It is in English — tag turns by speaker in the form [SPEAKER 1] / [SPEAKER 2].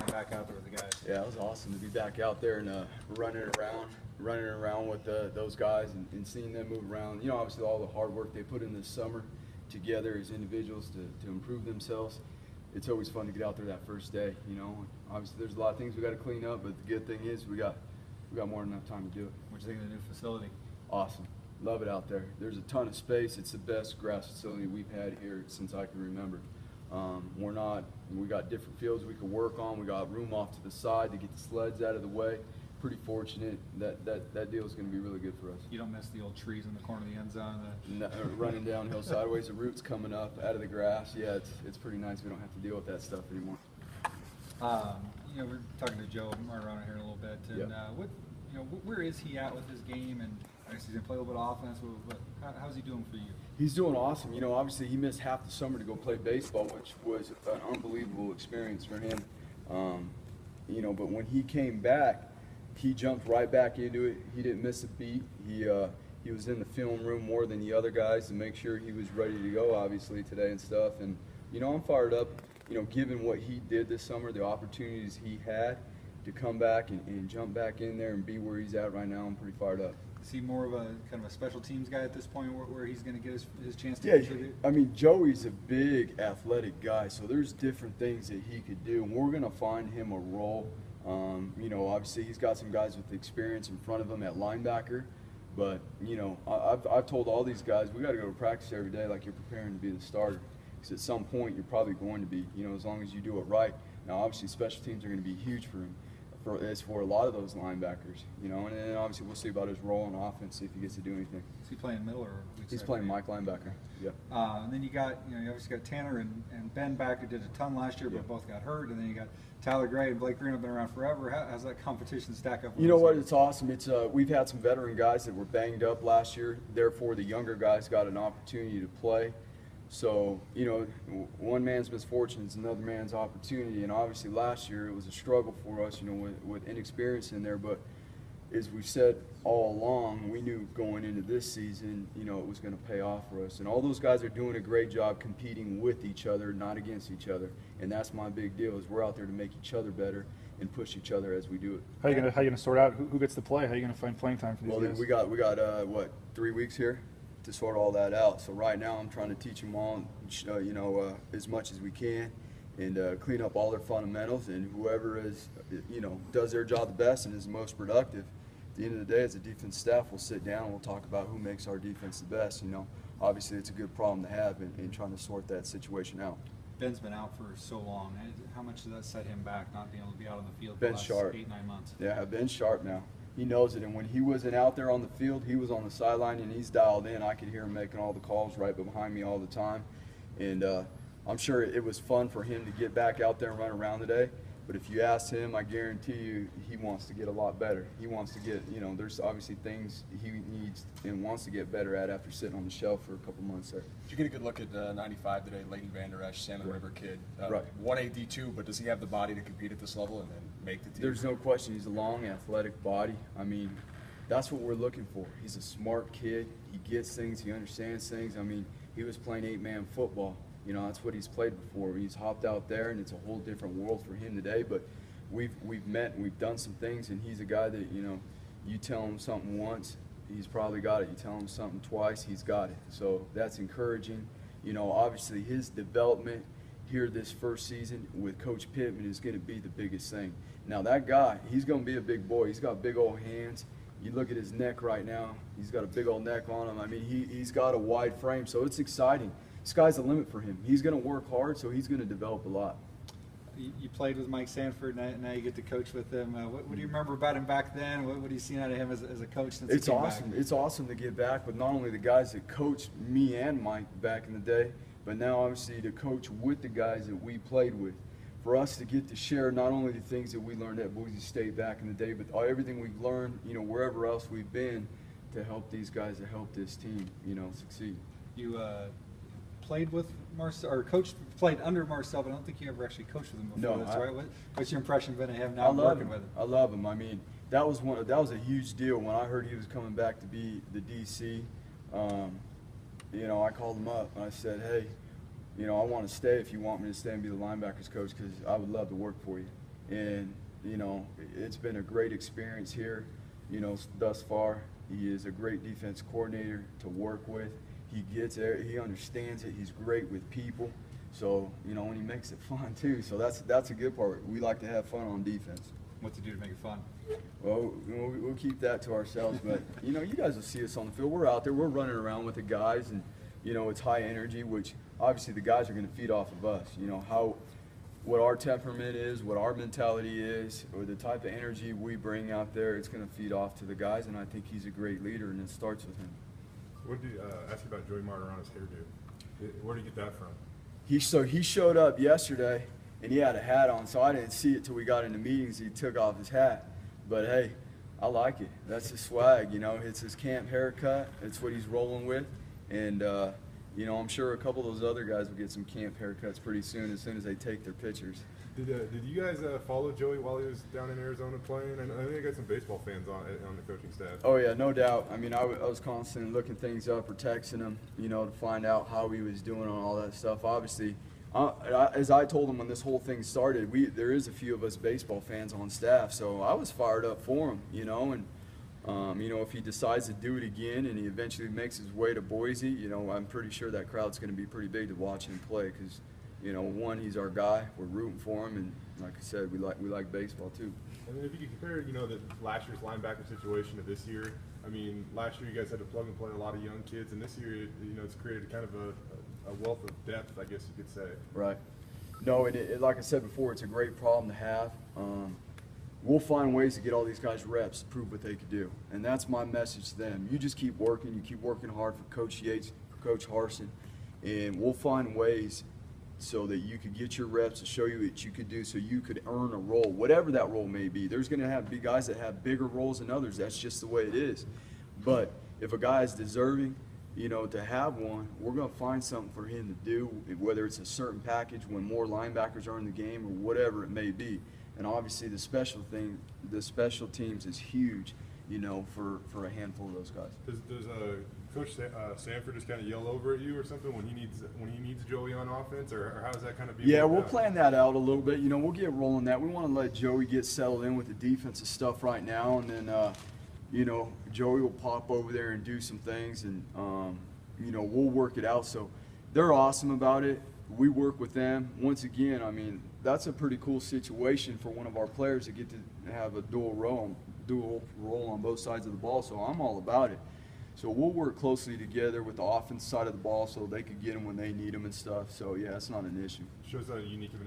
[SPEAKER 1] getting back out there with the guys?
[SPEAKER 2] Yeah, it was awesome to be back out there and running around with those guys and seeing them move around. You know, obviously all the hard work they put in this summer together as individuals to improve themselves. It's always fun to get out there that first day. You know, obviously there's a lot of things we got to clean up, but the good thing is we got more than enough time to do it.
[SPEAKER 1] What do you think of the new facility?
[SPEAKER 2] Awesome. Love it out there. There's a ton of space. It's the best grass facility we've had here since I can remember. We got different fields we could work on. We got room off to the side to get the sleds out of the way. Pretty fortunate. That deal is going to be really good for us.
[SPEAKER 1] You don't miss the old trees in the corner of the end zone?
[SPEAKER 2] No, running downhill sideways, the roots coming up out of the grass. Yeah, it's pretty nice. We don't have to deal with that stuff anymore.
[SPEAKER 1] You know, we're talking to Joe Marrone here in a little bit, and where is he at with his game? And I guess he's going to play a little bit of offense, but how's he doing for you?
[SPEAKER 2] He's doing awesome. You know, obviously he missed half the summer to go play baseball, which was an unbelievable experience for him. You know, but when he came back, he jumped right back into it. He didn't miss a beat. He was in the film room more than the other guys to make sure he was ready to go, obviously, today and stuff. And, you know, I'm fired up, you know, given what he did this summer, the opportunities he had to come back and jump back in there and be where he's at right now. I'm pretty fired up.
[SPEAKER 1] Is he more of a kind of a special teams guy at this point where he's going to get his chance to contribute?
[SPEAKER 2] I mean, Joey's a big athletic guy, so there's different things that he could do, and we're going to find him a role. You know, obviously he's got some guys with experience in front of him at linebacker, but, you know, I've told all these guys, we got to go to practice every day like you're preparing to be the starter, because at some point you're probably going to be, you know, as long as you do it right. Now, obviously special teams are going to be huge for him. As for a lot of those linebackers, you know, and then obviously we'll see about his role in offense, see if he gets to do anything.
[SPEAKER 1] Is he playing middle or?
[SPEAKER 2] He's playing Mike linebacker. Yeah.
[SPEAKER 1] And then you obviously got Tanner and Ben back, who did a ton last year, but both got hurt. And then you got Tyler Gray and Blake Green have been around forever. How's that competition stack up?
[SPEAKER 2] You know what? It's awesome. It's we've had some veteran guys that were banged up last year. Therefore, the younger guys got an opportunity to play. So, you know, one man's misfortune is another man's opportunity, and obviously last year it was a struggle for us, you know, with inexperience in there, but as we've said all along, we knew going into this season, you know, it was going to pay off for us, and all those guys are doing a great job competing with each other, not against each other, and that's my big deal, is we're out there to make each other better and push each other as we do it.
[SPEAKER 3] How you gonna sort out who gets to play? How are you gonna find playing time for these guys?
[SPEAKER 2] We got what, 3 weeks here to sort all that out. So right now I'm trying to teach them all, you know, as much as we can, and clean up all their fundamentals. And whoever is, you know, does their job the best and is the most productive, at the end of the day, as a defense staff, we'll sit down and we'll talk about who makes our defense the best. You know, obviously it's a good problem to have in trying to sort that situation out.
[SPEAKER 1] Ben's been out for so long. How much does that set him back, not being able to be out on the field
[SPEAKER 2] Ben's
[SPEAKER 1] for the last
[SPEAKER 2] sharp.
[SPEAKER 1] 8-9 months?
[SPEAKER 2] Yeah, Ben's sharp now. He knows it, and when he wasn't out there on the field, he was on the sideline and he's dialed in. I could hear him making all the calls right behind me all the time, and I'm sure it was fun for him to get back out there and run around today. But if you ask him, I guarantee you he wants to get a lot better. He wants to get, you know, there's obviously things he needs and wants to get better at after sitting on the shelf for a couple months there.
[SPEAKER 4] Did you get a good look at 95 today, Leighton Vander Esch, Salmon River kid?
[SPEAKER 2] Right.
[SPEAKER 4] 1A D2, but does he have the body to compete at this level and then make the team?
[SPEAKER 2] There's no question. He's a long, athletic body. I mean, that's what we're looking for. He's a smart kid. He gets things. He understands things. I mean, he was playing 8-man football. You know, that's what he's played before. He's hopped out there, and it's a whole different world for him today. But we've met and we've done some things, and he's a guy that, you know, you tell him something once, he's probably got it. You tell him something twice, he's got it. So that's encouraging. You know, obviously his development here this first season with Coach Pittman is going to be the biggest thing. Now that guy, he's going to be a big boy. He's got big old hands. You look at his neck right now. He's got a big old neck on him. I mean, he's got a wide frame, so it's exciting. Sky's the limit for him. He's going to work hard, so he's going to develop a lot.
[SPEAKER 1] You played with Mike Sanford, now you get to coach with him. What do you remember about him back then? What have you seen out of him as a coach since he came back?
[SPEAKER 2] It's awesome to get back with not only the guys that coached me and Mike back in the day, but now obviously to coach with the guys that we played with. For us to get to share not only the things that we learned at Boise State back in the day, but everything we've learned, you know, wherever else we've been, to help these guys, to help this team, you know, succeed.
[SPEAKER 1] You played with Marcel, or played under Marcel, but I don't think you ever actually coached with him before.
[SPEAKER 2] No,
[SPEAKER 1] this, right? What's your impression been of him now working with him?
[SPEAKER 2] I love him. I mean, that was a huge deal when I heard he was coming back to be the DC. You know, I called him up and I said, hey, you know, I want to stay if you want me to stay and be the linebackers coach, because I would love to work for you. And, you know, it's been a great experience here, you know, thus far. He is a great defense coordinator to work with. He gets there, he understands it, he's great with people. So, you know, and he makes it fun too. So that's a good part. We like to have fun on defense.
[SPEAKER 1] What's he do to make it fun?
[SPEAKER 2] Well, you know, we'll keep that to ourselves, but, you know, you guys will see us on the field. We're out there, we're running around with the guys, and, you know, it's high energy, which obviously the guys are going to feed off of us. You know, what our temperament is, what our mentality is, or the type of energy we bring out there, it's going to feed off to the guys, and I think he's a great leader, and it starts with him.
[SPEAKER 5] What did you ask you about Joey Martino's hairdo? Where did you get that from?
[SPEAKER 2] He showed up yesterday, and he had a hat on, so I didn't see it till we got into meetings. He took off his hat, but hey, I like it. That's his swag, you know. It's his camp haircut. It's what he's rolling with, and you know, I'm sure a couple of those other guys will get some camp haircuts pretty soon as they take their pictures.
[SPEAKER 5] Did you guys follow Joey while he was down in Arizona playing? I think I got some baseball fans on the coaching staff.
[SPEAKER 2] Oh yeah, no doubt. I mean, I was constantly looking things up or texting him, you know, to find out how he was doing on all that stuff. Obviously, as I told him when this whole thing started, there is a few of us baseball fans on staff, so I was fired up for him, you know, and you know, if he decides to do it again and he eventually makes his way to Boise, you know, I'm pretty sure that crowd's going to be pretty big to watch him play because, you know, one, he's our guy. We're rooting for him, and like I said, we like baseball too.
[SPEAKER 5] And then if you could compare, you know, the last year's linebacker situation to this year. I mean, last year you guys had to plug and play a lot of young kids, and this year, you know, it's created kind of a wealth of depth, I guess you could say.
[SPEAKER 2] Right. No, like I said before, it's a great problem to have. We'll find ways to get all these guys reps to prove what they could do, and that's my message to them. You just keep working. You keep working hard for Coach Yates, for Coach Harsin, and we'll find ways so that you could get your reps to show you what you could do so you could earn a role, whatever that role may be. There's going to be guys that have bigger roles than others. That's just the way it is. But if a guy is deserving, you know, to have one, we're going to find something for him to do, whether it's a certain package when more linebackers are in the game or whatever it may be. And obviously the special teams is huge, you know, for a handful of those guys.
[SPEAKER 5] Does Coach Sanford just kind of yell over at you or something when he needs Joey on offense, or how does that kind of be?
[SPEAKER 2] Yeah, we'll plan that out a little bit. You know, we'll get rolling that. We want to let Joey get settled in with the defensive stuff right now, and then you know, Joey will pop over there and do some things, and you know, we'll work it out. So they're awesome about it. We work with them. Once again, I mean, that's a pretty cool situation for one of our players to get to have a dual role on both sides of the ball. So I'm all about it. So we'll work closely together with the offense side of the ball so they could get them when they need them and stuff. So yeah, it's not an issue.
[SPEAKER 5] Shows how unique of an